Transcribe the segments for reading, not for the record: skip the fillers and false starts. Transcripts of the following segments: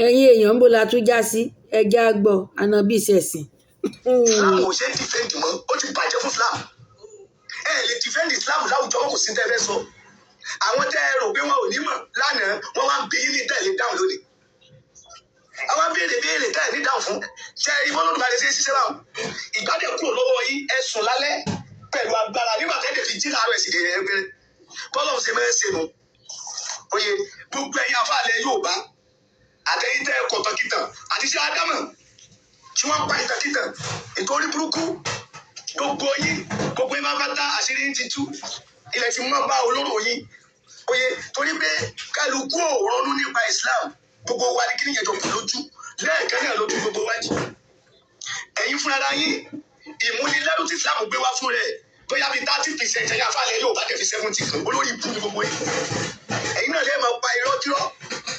ẹ̀yin èèyàn ń bó la tún já sí ẹja gbọ́ ànábì ṣẹ̀sìn. Islam ò ṣe é defend mọ́ ó ti bàjẹ́ fún Islam ẹ lè defend Islam láwùjọ wọn kò sí tẹ́lẹ̀ sọ àwọn tẹ́ ẹ rò pé wọn ò ní mọ̀ lánàá wọ́n wá ń bí ní tẹ̀lé dáhùn lónìí àwọn béèrè tẹ̀lé dáhùn fún ṣe ìwọ́n ló dùbà lè ṣe ṣiṣẹ́ báwọn ìgbádẹ́ kúrò lọ́wọ́ yín ẹ sùn lálẹ́ pẹ̀lú agbára nígbà tẹ́lẹ̀ fi jí láàárọ̀ ẹ̀sìn kẹ̀yẹ́ ẹgbẹ́ bọ́lọ̀ ṣe máa ń ṣe nu oye gbogbo ẹ̀yin afáàlẹ̀ Yorùbá àtẹ̀yìntẹ́ kọ̀tọ̀kìtàn àti ṣe ádámọ̀ tí wọ́n pa ìtàkìtàn ìtorí burúkú gbogbo yín máa bá dá àṣírí yín ti tú ilẹ̀ tí wọ́n bá olóró yín oye torí pé kálukú ò ronú nípa Islam gbogbo wa ní kí nìyẹn jọ kù lójú lẹ́ẹ̀kan náà lójú gbogbo wájú ẹ̀yin fúnra yín ìmúnilẹ́rù tí Islam gbé wá fún rẹ̀ bóyá bíi 30% ẹ̀yin afáàlẹ̀ Yorùbá dẹ̀ fi 70 kan olórí ibú ni gbogbo yín ẹ̀yin náà lẹ́ẹ̀ máa pa irọ́ dúró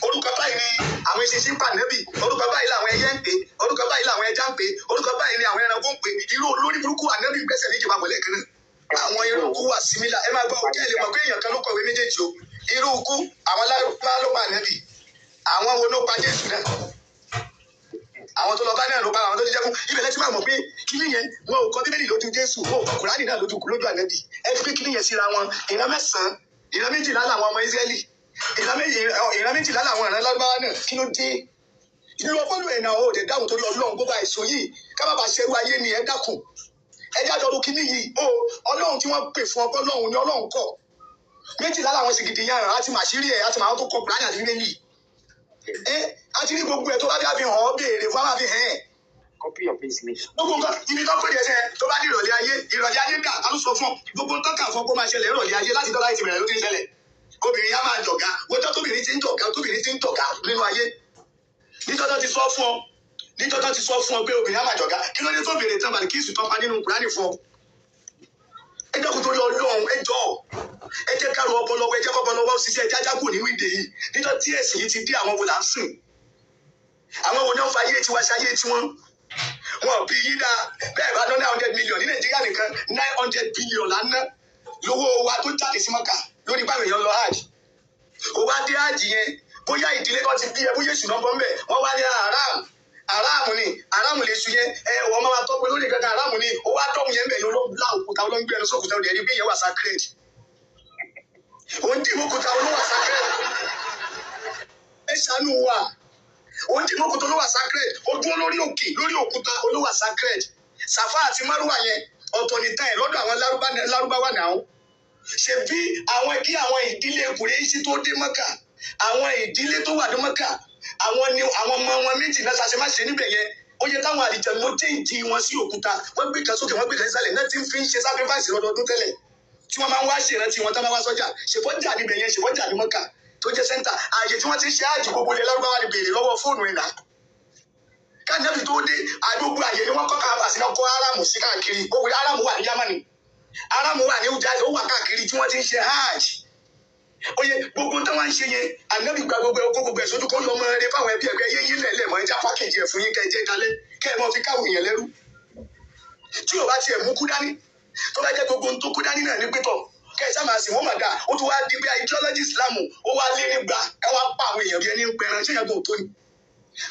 orúkọ báyìí ni àwọn eṣinṣin ń pa nẹ́bì orúkọ báyìí làwọn ẹyẹ ń pè orúkọ báyìí làwọn ẹja ń pè orúkọ báyìí ni àwọn ẹranko ń pè irú olórí burúkú ànẹ́bì gbẹ́sẹ̀ méjì papọ̀ lẹ́ẹ̀kan náà àwọn irúkú wà símílà ẹ máa gbọ́ òkè ẹ̀ lè mọ̀ pé èèyàn kan ló kọ̀wé méjèèjì o irúkú àwọn lárúbá ló pa ànẹ́bì àwọn wo ló pa Jésù náà àwọn tó lọ bá náà ló pa àwọn tó ti jẹ́ fún ibẹ̀ lẹ́tí máa mọ̀ pé kíní yẹn wọn ò kọ Bíbélì lójú Jésù wọn ò kọ Kùránì náà lójú ànẹ́bì ẹ fi pé kíní yẹn síra wọn ìran mẹ́sàn-án ìran méjìlá làwọn ọmọ Ísírẹ́lì ìran méjìlá làwọn ìran lárúbáwá náà kí ló dé ìlú ọpọlọ ẹ̀ náà ó dẹ̀ dáhùn torí Ọlọ́run gbogbo àìsàn yìí ká má bàa ṣerú ayé ni ẹ dákun ẹ jájọ ru kíní yìí ó Ọlọ́run tí wọ́n pè fún ọkọ Ọlọ́run ni Ọlọ́run kọ̀ méjìlá làwọn sì gidi yẹn àti màṣírí ẹ̀ àti màá tó kọ Kùránì àti Bíbélì àti ní gbogbo ẹ̀ tó bá bí àfihàn ọ́ béèrè fún àfihàn ẹ̀ copy your business. gbogbo nǹkan ibi tó pè dẹ́sẹ̀ tó bá di ìrọ̀lẹ́ ayé dà ta ló sọ fún ọ gbogbo nǹkan kà fún ọ kó máa ṣẹlẹ̀ ìrọ̀lẹ́ ayé láti dọ́là ìtìbẹ̀rẹ̀ ló ti ń ṣẹlẹ̀ obìnrin yá máa jọ̀gá wọ́jọ́ tóbìnrin ti ń jọ̀gá nínú ayé níjọ́ ti sọ fún ọ pé obìnrin yá máa jọ̀gá kí ló dé tóbìnrin tán bàlí kí ìsù tán pa nínú Kùránì fún ọ ẹ jẹ́ kó torí Ọlọ́run ẹ jọ ẹ jẹ́ ká ro ọpọlọ ẹ jẹ́ kọ́pọlọ wá òṣìṣẹ́ ẹ jájá kù nínú ìdè yìí níjọ́ tí ẹ̀sìn yìí ti dé àwọn wo là ń sìn àwọn wo ni wọ́n fa ayé tiwa ṣayé tiwọn wọn bí yí dáa bẹ́ẹ̀ bá ná 900 million ní Nàìjíríà nìkan 900 billion là ń ná lówó wa tó jáde sí Mọ́kà lórí báwọn èèyàn lọ hajj kò wá dé hajj yẹn bóyá ìdílé kan ti bí ẹ bóyá èṣù náà bọ́ mbẹ́ wọ́n wá ní aráàmù lè su yẹn wọ́n máa tọ́ pé lórí kankan aráàmù ni ó wá dọ́hùn yẹn bẹ̀ ló lá òkúta olóńgbé ẹnu sókúta òde ẹni bí yẹn wà sacred òun dì mọ́kúta olówà sacred ẹ ṣàánú wa òun dì mọ́kúta olówà sacred ó dúró lórí òkè lórí òkúta olówà sacred Sàfà àti Márùwà yẹn ọ̀tọ̀ ní tán ẹ̀ lọ́dọ̀ àwọn lárúbáwá náà ṣe bí kí àwọn ìdílé Kùrẹ́ṣì tó dé Mọ́kà àwọn ìdílé tó wà ní Mọ́kà àwọn ọmọ wọn méjì náà ṣàṣẹ má ṣe níbẹ̀ yẹn ó yẹ táwọn àlìjẹ̀nù ló téèjì wọn sí òkúta wọ́n gbé kan sókè wọ́n gbé kan sísàlẹ̀ náà ti ń fi ń ṣe sacrifice lọ́dọọdún tẹ́lẹ̀ tí wọ́n máa ń wá ṣèrántí wọn tá bá wá sọ́jà ṣèbọ́jà níbẹ̀ yẹn ṣèbọ́jà ní Mọ́kà tó jẹ́ sẹ́ńtà ààyè tí wọ́n ti ṣe áàjì gbogbo ilẹ̀ lárúbáwá ni béèrè lọ́wọ́ fóònù ìlà káàdì tó dé àgbogbo àyè ni wọ́n kọ́ káàbàsì náà kọ́ áráàmù sí káàkiri gbogbo áráàmù wà ní Yámánì áráàmù wà ní Ujah ó wà káàkiri tí wọ́n ti ń ṣe hajj oye gbogbo tó wọ́n ń ṣe yẹn ànábì gba gbogbo ẹ̀kọ́ gbogbo ẹ̀sọ́jú kó lọ́mọ rẹ fáwọn ẹbí ẹgbẹ́ yé yín lẹ̀lẹ̀ mọ́ ẹja pákéjì ẹ̀ fún yín kẹjẹ dalẹ̀ kẹ́ ẹ mọ́ fi káwọn èèyàn lẹ́rú tí ò bá tiẹ̀ mú kú dání tó bá jẹ́ gbogbo tó kú dání náà ní pẹ́tọ̀ kẹ́ ẹ sáà máa sìn wọ́n mà dá ó tún wá di bí ideology Islam ó wá lé nígbà ẹ wá pa àwọn èèyàn bí ẹni ń pẹran ṣé ìyàgbọ́ tó ni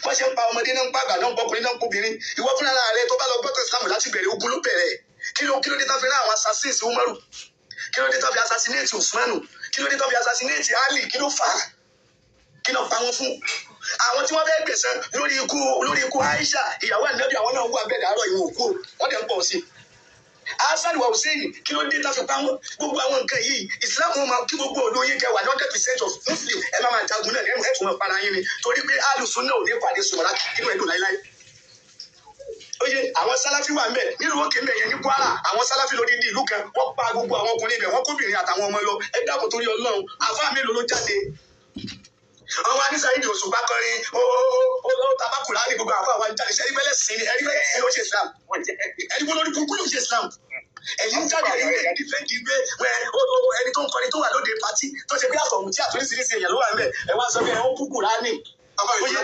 wọ́n ṣe ń pa ọmọdé náà ń pa àgbà náà ń pọkùnrin náà ń pọbìnrin ìwọ fúnra rẹ tó bá lọ gbọ́tọ̀ Islam láti bẹ̀rẹ̀ ogun ló bẹ̀rẹ̀ kí ló dé tán fi rán àwọn assassins Umaru kí ló dé tán fi assassinate Usmanu kí ló dé tán fi assassinate Ali kí ló fà á kí ló pa wọn fún àwọn tí wọ́n fẹ́ẹ́ gbẹ̀san lórí ikú Aisha ìyàwó Ànábì àwọn náà wà bẹ́ẹ̀ dàárọ̀ ìwọ̀n òkú wọ́n dẹ̀ ń pọ̀ sí Hasan wa Hussein kí ló dé tán fi pa wọn gbogbo àwọn nǹkan yìí Islam máa kí gbogbo olóyin kẹwàá 100% of Muslim ẹ máa jagun náà ẹ tún máa para yín ni torí pé alùsùn náà ò ní pàdé sùmọ́lá inú ẹ̀dùn láíláí oye àwọn Sálàfí wà ńbẹ̀ nílùú òkè ńbẹ̀ yẹn ní Kwara àwọn Sálàfí lórí di ìlú kan wọ́n pa gbogbo àwọn ọkùnrin ibẹ̀ wọ́n kóbìnrin àtàwọn ọmọ lọ ẹ dákun torí Ọlọ́run àfáà mélòó ló jáde àwọn anísàyídì Òṣùpá kọrin ó tabakùlá ní gbogbo àfáà wa jáde ṣẹ́rí pẹ́lẹ́ sí ni ẹ̀rí pẹ́lẹ́ ló ṣe Islam ẹ̀rí pẹ́lẹ́ lórí kúkú ló ṣe Islam ẹ̀yin jáde ẹ̀yin lè dìfẹ́ǹdì gbé ẹni tó ń kọrin tó wà lóde pátí tó ṣe bí àtọ̀hún tí àtúrísìírísìí èèyàn ló wà ńbẹ̀ ẹ wá sọ pé ẹ ó kúkú rání oye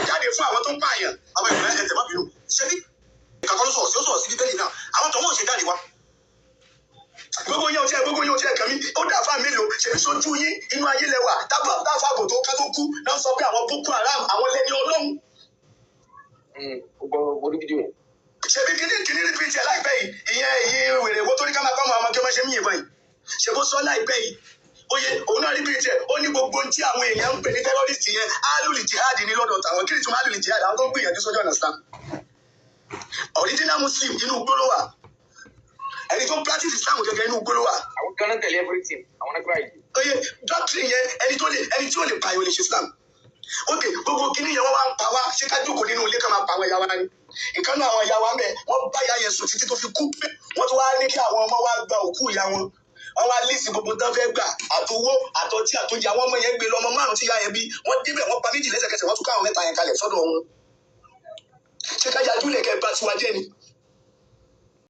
jáde fún àwọn tó ń pààyàn àwọn ìgbà ẹ̀ tẹ̀ má bínú ṣe bí ìkàkọ́ ló sọ̀rọ̀ sí ó sọ̀rọ̀ sí Bíbélì náà àwọn tó wọ́n ṣe jáde wá gbogbo yẹn ò tiẹ̀ kàn mí ó dà fáà mélòó ṣèbí sojú yín inú ayé lẹwà táfà àbò tó ká tó kú náà sọ pé àwọn Boko Haram àwọn lẹni Ọlọ́run orí fídíò yẹn. ṣebí kíní repeat ẹ láìpẹ́ yìí ìyẹn wèrè owó tó ní ká máa bá ọmọ kí wọ́n ṣe mí yìnbọn yìí ṣe bó sọ láìpẹ́ yìí oye òun náà repeat ẹ ó ní gbogbo tí àwọn èèyàn ń pè ní terrorist yẹn alùlì jihad ní lọ́dọ̀ tàwọn kí ni tí wọ́n alùlì jihad àwọn tó ń gbìyànjú sójú ọ̀nà sàn original muslim inú gbóló wà ẹni tó ń practice islam gẹ́gẹ́ inú gbóló wà. àwọn kan náà tẹ̀lé everything àwọn náà gbáyìí. oye doctrine yẹn ẹni tí ó lè pààyàn lè ṣe islam ok gbogbo kìíní yẹn wọ́n wá ń pa wá ṣé ká jókòó nínú ilé ká máa pa àwọn ìyá wa ni ìkànnì àwọn ìyá wa mẹ́ wọ́n bá ìyá yẹn sùn títí tó fi kú wọ́n tún wá ní kí àwọn ọmọ wa gba òkú ìyá wọn wọ́n wá lísì gbogbo tán fẹ́ gbà àtowó àtọtí àtọjà àwọn ọmọ yẹn gbé lọ́mọ márùn tí ìyá yẹn bí wọ́n débẹ̀ wọ́n pa méjì lẹ́sẹ̀kẹsẹ̀ wọ́n tún ká àwọn mẹ́ta yẹn kalẹ̀ sọ́dọ̀ wọn ṣé ká yájú lẹ̀kẹ́ bá tiwa jẹ́ ni.